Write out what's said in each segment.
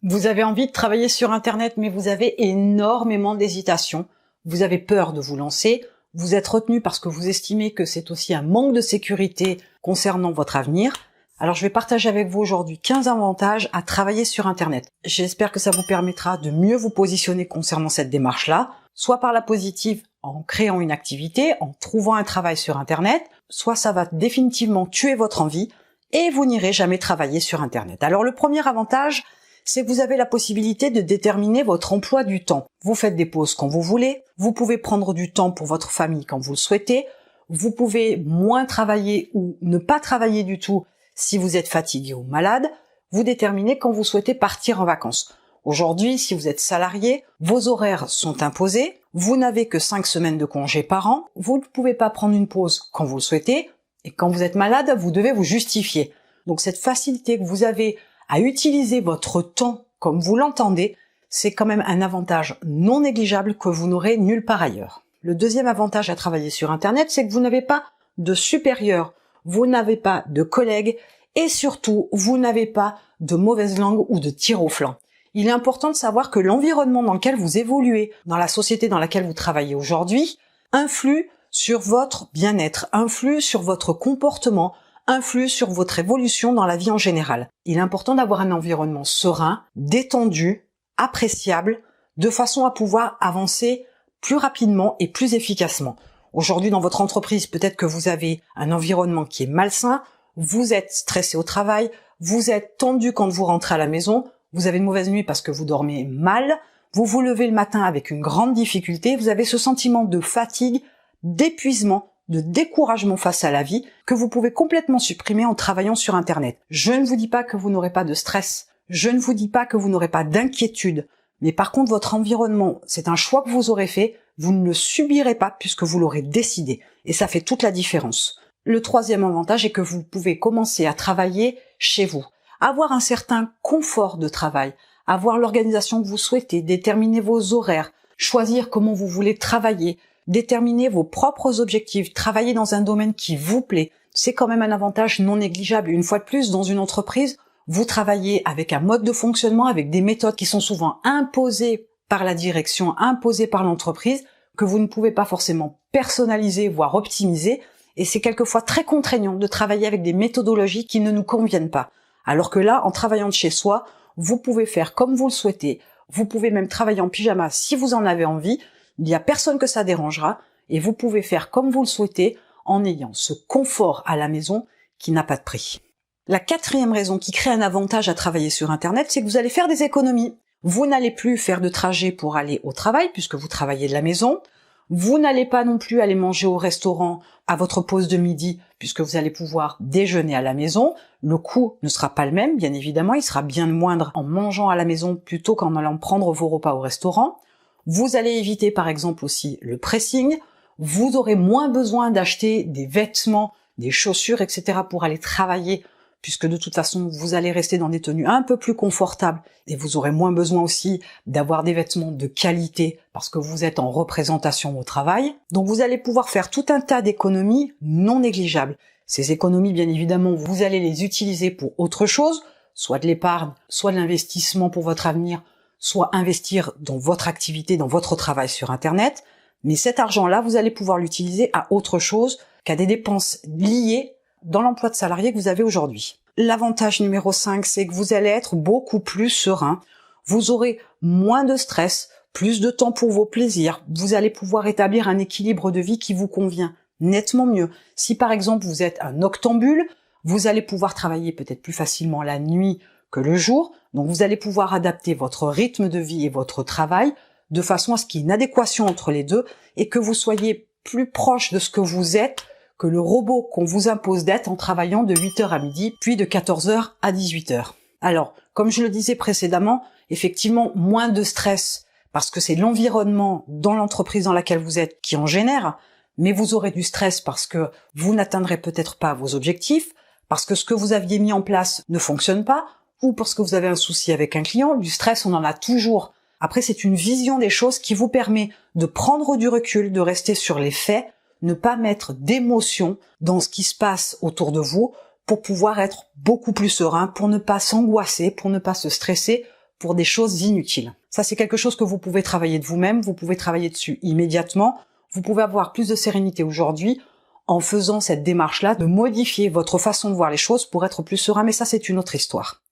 Vous avez envie de travailler sur Internet, mais vous avez énormément d'hésitation. Vous avez peur de vous lancer. Vous êtes retenu parce que vous estimez que c'est aussi un manque de sécurité concernant votre avenir. Alors je vais partager avec vous aujourd'hui 15 avantages à travailler sur Internet. J'espère que ça vous permettra de mieux vous positionner concernant cette démarche-là, soit par la positive en créant une activité, en trouvant un travail sur Internet, soit ça va définitivement tuer votre envie et vous n'irez jamais travailler sur Internet. Alors le premier avantage, c'est que vous avez la possibilité de déterminer votre emploi du temps. Vous faites des pauses quand vous voulez, vous pouvez prendre du temps pour votre famille quand vous le souhaitez, vous pouvez moins travailler ou ne pas travailler du tout si vous êtes fatigué ou malade, vous déterminez quand vous souhaitez partir en vacances. Aujourd'hui, si vous êtes salarié, vos horaires sont imposés, vous n'avez que 5 semaines de congé par an, vous ne pouvez pas prendre une pause quand vous le souhaitez, et quand vous êtes malade, vous devez vous justifier. Donc cette facilité que vous avez à utiliser votre temps comme vous l'entendez, c'est quand même un avantage non négligeable que vous n'aurez nulle part ailleurs. Le deuxième avantage à travailler sur Internet, c'est que vous n'avez pas de supérieur, vous n'avez pas de collègues et surtout, vous n'avez pas de mauvaise langue ou de tir au flanc. Il est important de savoir que l'environnement dans lequel vous évoluez, dans la société dans laquelle vous travaillez aujourd'hui, influe sur votre bien-être, influe sur votre comportement, influe sur votre évolution dans la vie en général. Il est important d'avoir un environnement serein, détendu, appréciable, de façon à pouvoir avancer plus rapidement et plus efficacement. Aujourd'hui, dans votre entreprise, peut-être que vous avez un environnement qui est malsain, vous êtes stressé au travail, vous êtes tendu quand vous rentrez à la maison, vous avez une mauvaise nuit parce que vous dormez mal, vous vous levez le matin avec une grande difficulté, vous avez ce sentiment de fatigue, d'épuisement, de découragement face à la vie que vous pouvez complètement supprimer en travaillant sur Internet. Je ne vous dis pas que vous n'aurez pas de stress, je ne vous dis pas que vous n'aurez pas d'inquiétude, mais par contre votre environnement, c'est un choix que vous aurez fait, vous ne le subirez pas puisque vous l'aurez décidé et ça fait toute la différence. Le troisième avantage est que vous pouvez commencer à travailler chez vous, avoir un certain confort de travail, avoir l'organisation que vous souhaitez, déterminer vos horaires, choisir comment vous voulez travailler, déterminer vos propres objectifs, travailler dans un domaine qui vous plaît, c'est quand même un avantage non négligeable. Une fois de plus, dans une entreprise, vous travaillez avec un mode de fonctionnement, avec des méthodes qui sont souvent imposées par la direction, imposées par l'entreprise, que vous ne pouvez pas forcément personnaliser, voire optimiser, et c'est quelquefois très contraignant de travailler avec des méthodologies qui ne nous conviennent pas. Alors que là, en travaillant de chez soi, vous pouvez faire comme vous le souhaitez, vous pouvez même travailler en pyjama si vous en avez envie, il n'y a personne que ça dérangera et vous pouvez faire comme vous le souhaitez en ayant ce confort à la maison qui n'a pas de prix. La quatrième raison qui crée un avantage à travailler sur Internet, c'est que vous allez faire des économies. Vous n'allez plus faire de trajet pour aller au travail puisque vous travaillez de la maison. Vous n'allez pas non plus aller manger au restaurant à votre pause de midi puisque vous allez pouvoir déjeuner à la maison. Le coût ne sera pas le même, bien évidemment, il sera bien moindre en mangeant à la maison plutôt qu'en allant prendre vos repas au restaurant. Vous allez éviter par exemple aussi le pressing, vous aurez moins besoin d'acheter des vêtements, des chaussures, etc. pour aller travailler, puisque de toute façon vous allez rester dans des tenues un peu plus confortables et vous aurez moins besoin aussi d'avoir des vêtements de qualité parce que vous êtes en représentation au travail. Donc vous allez pouvoir faire tout un tas d'économies non négligeables. Ces économies, bien évidemment, vous allez les utiliser pour autre chose, soit de l'épargne, soit de l'investissement pour votre avenir, soit investir dans votre activité, dans votre travail sur Internet, mais cet argent-là, vous allez pouvoir l'utiliser à autre chose qu'à des dépenses liées dans l'emploi de salarié que vous avez aujourd'hui. L'avantage numéro 5, c'est que vous allez être beaucoup plus serein, vous aurez moins de stress, plus de temps pour vos plaisirs, vous allez pouvoir établir un équilibre de vie qui vous convient nettement mieux. Si par exemple vous êtes un noctambule, vous allez pouvoir travailler peut-être plus facilement la nuit que le jour, donc vous allez pouvoir adapter votre rythme de vie et votre travail de façon à ce qu'il y ait une adéquation entre les deux et que vous soyez plus proche de ce que vous êtes que le robot qu'on vous impose d'être en travaillant de 8h à midi, puis de 14h à 18h. Alors, comme je le disais précédemment, effectivement, moins de stress, parce que c'est l'environnement dans l'entreprise dans laquelle vous êtes qui en génère, mais vous aurez du stress parce que vous n'atteindrez peut-être pas vos objectifs, parce que ce que vous aviez mis en place ne fonctionne pas, ou parce que vous avez un souci avec un client. Du stress, on en a toujours. Après, c'est une vision des choses qui vous permet de prendre du recul, de rester sur les faits, ne pas mettre d'émotion dans ce qui se passe autour de vous pour pouvoir être beaucoup plus serein, pour ne pas s'angoisser, pour ne pas se stresser, pour des choses inutiles. Ça, c'est quelque chose que vous pouvez travailler de vous-même, vous pouvez travailler dessus immédiatement. Vous pouvez avoir plus de sérénité aujourd'hui en faisant cette démarche-là de modifier votre façon de voir les choses pour être plus serein, mais ça, c'est une autre histoire.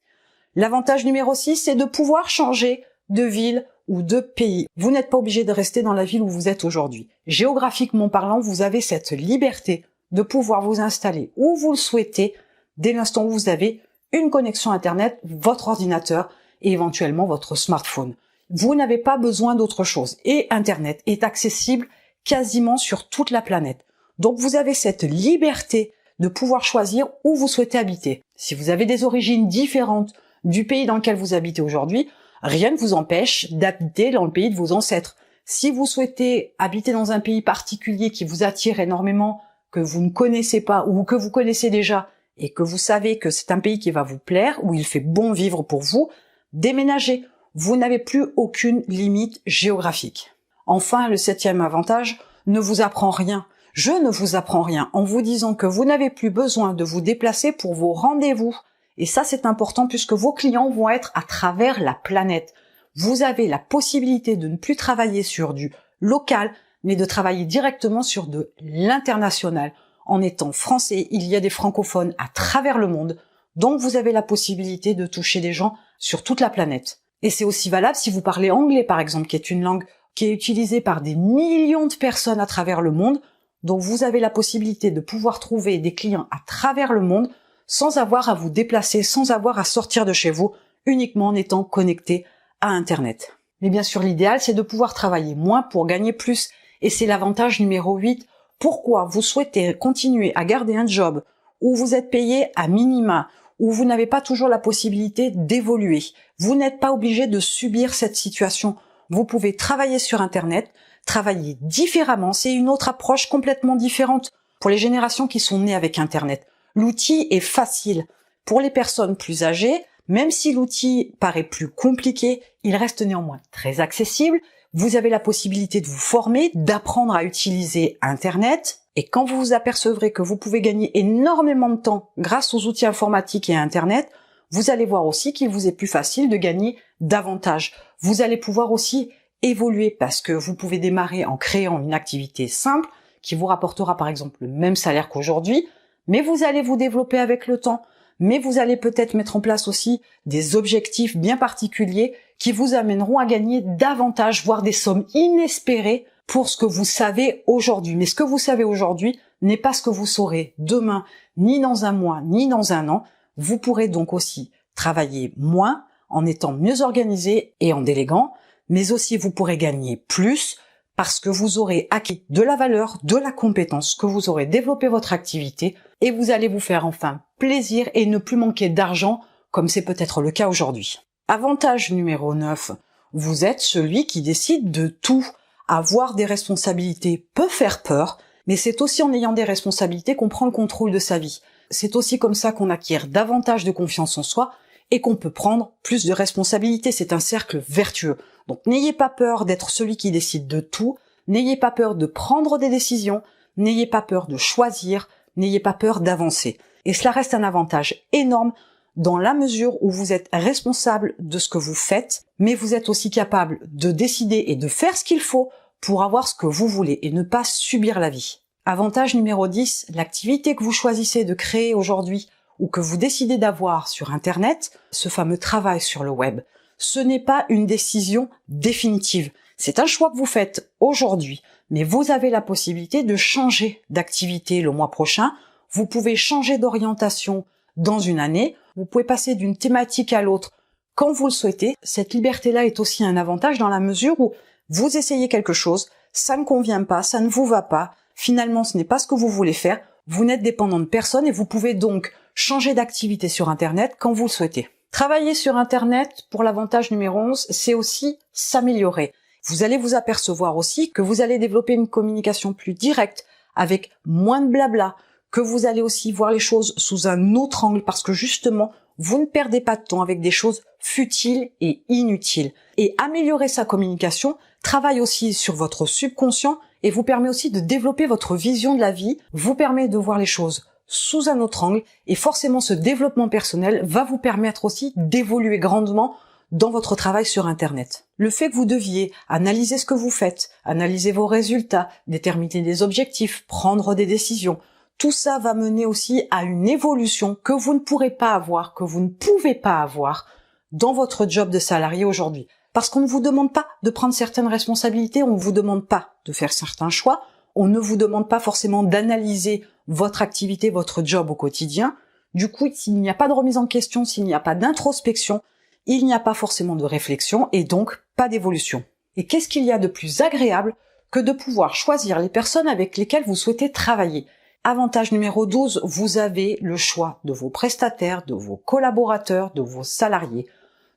L'avantage numéro 6, c'est de pouvoir changer de ville ou de pays. Vous n'êtes pas obligé de rester dans la ville où vous êtes aujourd'hui. Géographiquement parlant, vous avez cette liberté de pouvoir vous installer où vous le souhaitez dès l'instant où vous avez une connexion Internet, votre ordinateur et éventuellement votre smartphone. Vous n'avez pas besoin d'autre chose. Et Internet est accessible quasiment sur toute la planète. Donc vous avez cette liberté de pouvoir choisir où vous souhaitez habiter. Si vous avez des origines différentes du pays dans lequel vous habitez aujourd'hui, rien ne vous empêche d'habiter dans le pays de vos ancêtres. Si vous souhaitez habiter dans un pays particulier qui vous attire énormément, que vous ne connaissez pas ou que vous connaissez déjà et que vous savez que c'est un pays qui va vous plaire, où il fait bon vivre pour vous, déménagez. Vous n'avez plus aucune limite géographique. Enfin, le 7e avantage ne vous apprend rien. Je ne vous apprends rien en vous disant que vous n'avez plus besoin de vous déplacer pour vos rendez-vous. Et ça, c'est important puisque vos clients vont être à travers la planète. Vous avez la possibilité de ne plus travailler sur du local, mais de travailler directement sur de l'international. En étant français, il y a des francophones à travers le monde, donc vous avez la possibilité de toucher des gens sur toute la planète. Et c'est aussi valable si vous parlez anglais, par exemple, qui est une langue qui est utilisée par des millions de personnes à travers le monde. Donc vous avez la possibilité de pouvoir trouver des clients à travers le monde sans avoir à vous déplacer, sans avoir à sortir de chez vous, uniquement en étant connecté à Internet. Mais bien sûr, l'idéal, c'est de pouvoir travailler moins pour gagner plus. Et c'est l'avantage numéro 8. Pourquoi vous souhaitez continuer à garder un job où vous êtes payé à minima, où vous n'avez pas toujours la possibilité d'évoluer? Vous n'êtes pas obligé de subir cette situation. Vous pouvez travailler sur Internet, travailler différemment. C'est une autre approche complètement différente pour les générations qui sont nées avec Internet. L'outil est facile. Pour les personnes plus âgées, même si l'outil paraît plus compliqué, il reste néanmoins très accessible. Vous avez la possibilité de vous former, d'apprendre à utiliser Internet. Et quand vous vous apercevrez que vous pouvez gagner énormément de temps grâce aux outils informatiques et à Internet, vous allez voir aussi qu'il vous est plus facile de gagner davantage. Vous allez pouvoir aussi évoluer parce que vous pouvez démarrer en créant une activité simple qui vous rapportera par exemple le même salaire qu'aujourd'hui, mais vous allez vous développer avec le temps. Mais vous allez peut-être mettre en place aussi des objectifs bien particuliers qui vous amèneront à gagner davantage, voire des sommes inespérées pour ce que vous savez aujourd'hui. Mais ce que vous savez aujourd'hui n'est pas ce que vous saurez demain, ni dans un mois, ni dans un an. Vous pourrez donc aussi travailler moins en étant mieux organisé et en déléguant, mais aussi vous pourrez gagner plus parce que vous aurez acquis de la valeur, de la compétence, que vous aurez développé votre activité et vous allez vous faire enfin plaisir et ne plus manquer d'argent comme c'est peut-être le cas aujourd'hui. Avantage numéro 9, vous êtes celui qui décide de tout. Avoir des responsabilités peut faire peur, mais c'est aussi en ayant des responsabilités qu'on prend le contrôle de sa vie. C'est aussi comme ça qu'on acquiert davantage de confiance en soi et qu'on peut prendre plus de responsabilités. C'est un cercle vertueux. Donc n'ayez pas peur d'être celui qui décide de tout, n'ayez pas peur de prendre des décisions, n'ayez pas peur de choisir, n'ayez pas peur d'avancer. Et cela reste un avantage énorme dans la mesure où vous êtes responsable de ce que vous faites, mais vous êtes aussi capable de décider et de faire ce qu'il faut pour avoir ce que vous voulez et ne pas subir la vie. Avantage numéro 10, l'activité que vous choisissez de créer aujourd'hui ou que vous décidez d'avoir sur Internet, ce fameux travail sur le web, ce n'est pas une décision définitive. C'est un choix que vous faites aujourd'hui, mais vous avez la possibilité de changer d'activité le mois prochain. Vous pouvez changer d'orientation dans une année. Vous pouvez passer d'une thématique à l'autre quand vous le souhaitez. Cette liberté-là est aussi un avantage dans la mesure où vous essayez quelque chose, ça ne convient pas, ça ne vous va pas. Finalement, ce n'est pas ce que vous voulez faire. Vous n'êtes dépendant de personne et vous pouvez donc changer d'activité sur Internet quand vous le souhaitez. Travailler sur Internet, pour l'avantage numéro 11, c'est aussi s'améliorer. Vous allez vous apercevoir aussi que vous allez développer une communication plus directe, avec moins de blabla, que vous allez aussi voir les choses sous un autre angle, parce que justement, vous ne perdez pas de temps avec des choses futiles et inutiles. Et améliorer sa communication travaille aussi sur votre subconscient et vous permet aussi de développer votre vision de la vie, vous permet de voir les choses sous un autre angle, et forcément ce développement personnel va vous permettre aussi d'évoluer grandement dans votre travail sur Internet. Le fait que vous deviez analyser ce que vous faites, analyser vos résultats, déterminer des objectifs, prendre des décisions, tout ça va mener aussi à une évolution que vous ne pourrez pas avoir, que vous ne pouvez pas avoir dans votre job de salarié aujourd'hui. Parce qu'on ne vous demande pas de prendre certaines responsabilités, on ne vous demande pas de faire certains choix, on ne vous demande pas forcément d'analyser votre activité, votre job au quotidien. Du coup, s'il n'y a pas de remise en question, s'il n'y a pas d'introspection, il n'y a pas forcément de réflexion et donc pas d'évolution. Et qu'est-ce qu'il y a de plus agréable que de pouvoir choisir les personnes avec lesquelles vous souhaitez travailler? Avantage numéro 12, vous avez le choix de vos prestataires, de vos collaborateurs, de vos salariés.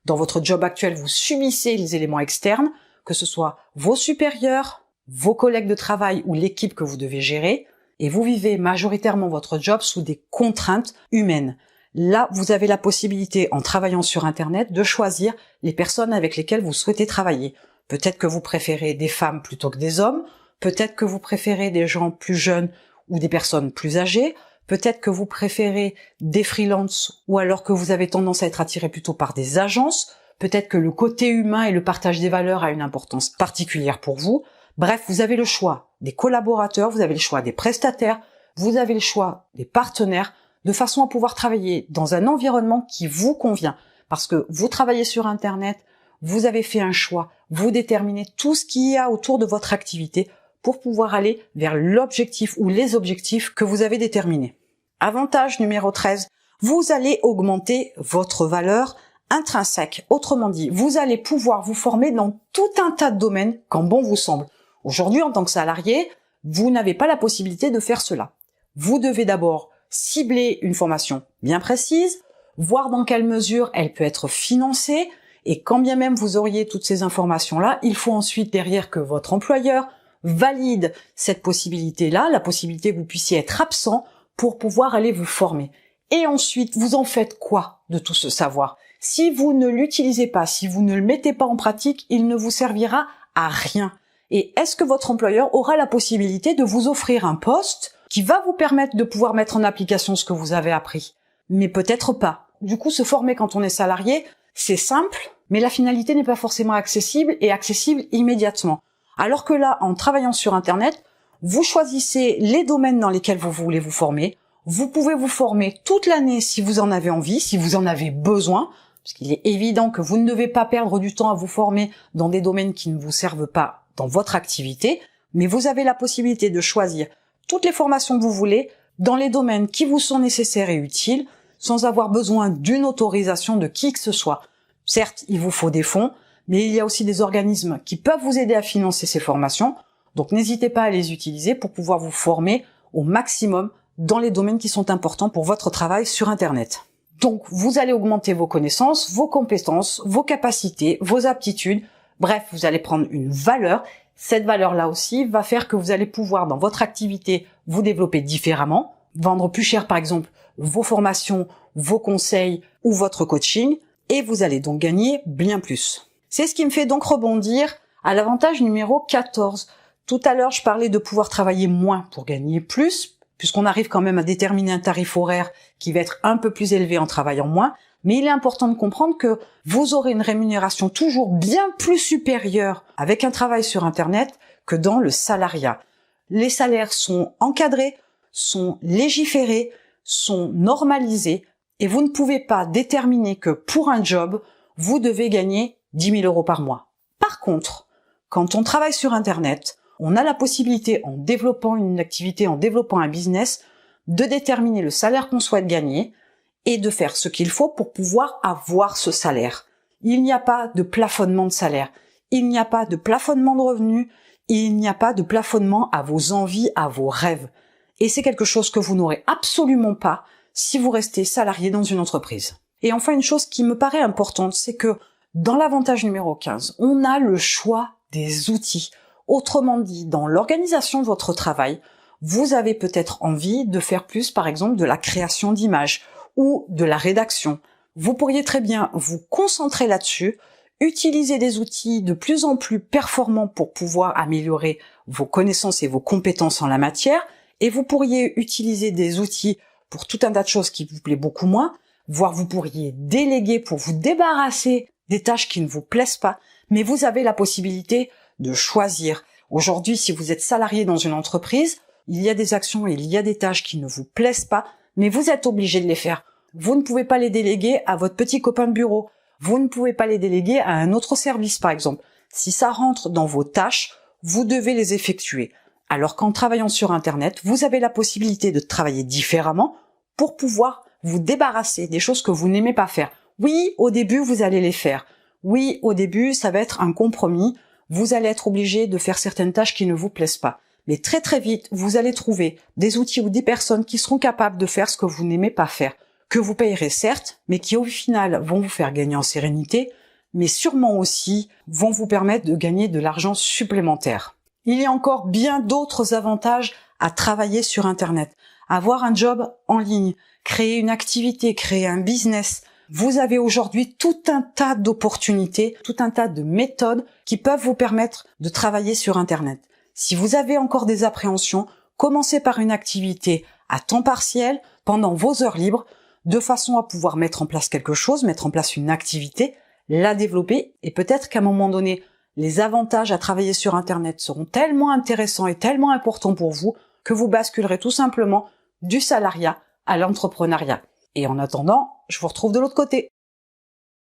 Dans votre job actuel, vous subissez les éléments externes, que ce soit vos supérieurs, vos collègues de travail ou l'équipe que vous devez gérer, et vous vivez majoritairement votre job sous des contraintes humaines. Là, vous avez la possibilité, en travaillant sur Internet, de choisir les personnes avec lesquelles vous souhaitez travailler. Peut-être que vous préférez des femmes plutôt que des hommes, peut-être que vous préférez des gens plus jeunes ou des personnes plus âgées, peut-être que vous préférez des freelances ou alors que vous avez tendance à être attiré plutôt par des agences, peut-être que le côté humain et le partage des valeurs a une importance particulière pour vous. Bref, vous avez le choix des collaborateurs, vous avez le choix des prestataires, vous avez le choix des partenaires, de façon à pouvoir travailler dans un environnement qui vous convient. Parce que vous travaillez sur Internet, vous avez fait un choix, vous déterminez tout ce qu'il y a autour de votre activité pour pouvoir aller vers l'objectif ou les objectifs que vous avez déterminés. Avantage numéro 13, vous allez augmenter votre valeur intrinsèque. Autrement dit, vous allez pouvoir vous former dans tout un tas de domaines quand bon vous semble. Aujourd'hui, en tant que salarié, vous n'avez pas la possibilité de faire cela. Vous devez d'abord cibler une formation bien précise, voir dans quelle mesure elle peut être financée, et quand bien même vous auriez toutes ces informations-là, il faut ensuite derrière que votre employeur valide cette possibilité-là, la possibilité que vous puissiez être absent pour pouvoir aller vous former. Et ensuite, vous en faites quoi de tout ce savoir? Si vous ne l'utilisez pas, si vous ne le mettez pas en pratique, il ne vous servira à rien. Et est-ce que votre employeur aura la possibilité de vous offrir un poste qui va vous permettre de pouvoir mettre en application ce que vous avez appris? Mais peut-être pas. Du coup, se former quand on est salarié, c'est simple, mais la finalité n'est pas forcément accessible et accessible immédiatement. Alors que là, en travaillant sur Internet, vous choisissez les domaines dans lesquels vous voulez vous former. Vous pouvez vous former toute l'année si vous en avez envie, si vous en avez besoin, parce qu'il est évident que vous ne devez pas perdre du temps à vous former dans des domaines qui ne vous servent pas dans votre activité, mais vous avez la possibilité de choisir toutes les formations que vous voulez dans les domaines qui vous sont nécessaires et utiles, sans avoir besoin d'une autorisation de qui que ce soit. Certes, il vous faut des fonds, mais il y a aussi des organismes qui peuvent vous aider à financer ces formations, donc n'hésitez pas à les utiliser pour pouvoir vous former au maximum dans les domaines qui sont importants pour votre travail sur Internet. Donc, vous allez augmenter vos connaissances, vos compétences, vos capacités, vos aptitudes, bref, vous allez prendre une valeur. Cette valeur-là aussi va faire que vous allez pouvoir, dans votre activité, vous développer différemment, vendre plus cher, par exemple, vos formations, vos conseils ou votre coaching, et vous allez donc gagner bien plus. C'est ce qui me fait donc rebondir à l'avantage numéro 14. Tout à l'heure, je parlais de pouvoir travailler moins pour gagner plus, puisqu'on arrive quand même à déterminer un tarif horaire qui va être un peu plus élevé en travaillant moins. Mais il est important de comprendre que vous aurez une rémunération toujours bien plus supérieure avec un travail sur Internet que dans le salariat. Les salaires sont encadrés, sont légiférés, sont normalisés, et vous ne pouvez pas déterminer que pour un job, vous devez gagner 10 000 € par mois. Par contre, quand on travaille sur Internet, on a la possibilité, en développant une activité, en développant un business, de déterminer le salaire qu'on souhaite gagner et de faire ce qu'il faut pour pouvoir avoir ce salaire. Il n'y a pas de plafonnement de salaire, il n'y a pas de plafonnement de revenus, il n'y a pas de plafonnement à vos envies, à vos rêves. Et c'est quelque chose que vous n'aurez absolument pas si vous restez salarié dans une entreprise. Et enfin, une chose qui me paraît importante, c'est que dans l'avantage numéro 15, on a le choix des outils. Autrement dit, dans l'organisation de votre travail, vous avez peut-être envie de faire plus, par exemple, de la création d'images ou de la rédaction. Vous pourriez très bien vous concentrer là-dessus, utiliser des outils de plus en plus performants pour pouvoir améliorer vos connaissances et vos compétences en la matière, et vous pourriez utiliser des outils pour tout un tas de choses qui vous plaît beaucoup moins, voire vous pourriez déléguer pour vous débarrasser des tâches qui ne vous plaisent pas, mais vous avez la possibilité de choisir. Aujourd'hui, si vous êtes salarié dans une entreprise, il y a des actions et il y a des tâches qui ne vous plaisent pas, mais vous êtes obligé de les faire. Vous ne pouvez pas les déléguer à votre petit copain de bureau. Vous ne pouvez pas les déléguer à un autre service, par exemple. Si ça rentre dans vos tâches, vous devez les effectuer. Alors qu'en travaillant sur Internet, vous avez la possibilité de travailler différemment pour pouvoir vous débarrasser des choses que vous n'aimez pas faire. Oui, au début, vous allez les faire. Oui, au début, ça va être un compromis. Vous allez être obligé de faire certaines tâches qui ne vous plaisent pas. Mais très très vite, vous allez trouver des outils ou des personnes qui seront capables de faire ce que vous n'aimez pas faire, que vous payerez certes, mais qui au final vont vous faire gagner en sérénité, mais sûrement aussi vont vous permettre de gagner de l'argent supplémentaire. Il y a encore bien d'autres avantages à travailler sur Internet. Avoir un job en ligne, créer une activité, créer un business. Vous avez aujourd'hui tout un tas d'opportunités, tout un tas de méthodes qui peuvent vous permettre de travailler sur Internet. Si vous avez encore des appréhensions, commencez par une activité à temps partiel pendant vos heures libres, de façon à pouvoir mettre en place quelque chose, mettre en place une activité, la développer, et peut-être qu'à un moment donné, les avantages à travailler sur Internet seront tellement intéressants et tellement importants pour vous que vous basculerez tout simplement du salariat à l'entrepreneuriat. Et en attendant, je vous retrouve de l'autre côté.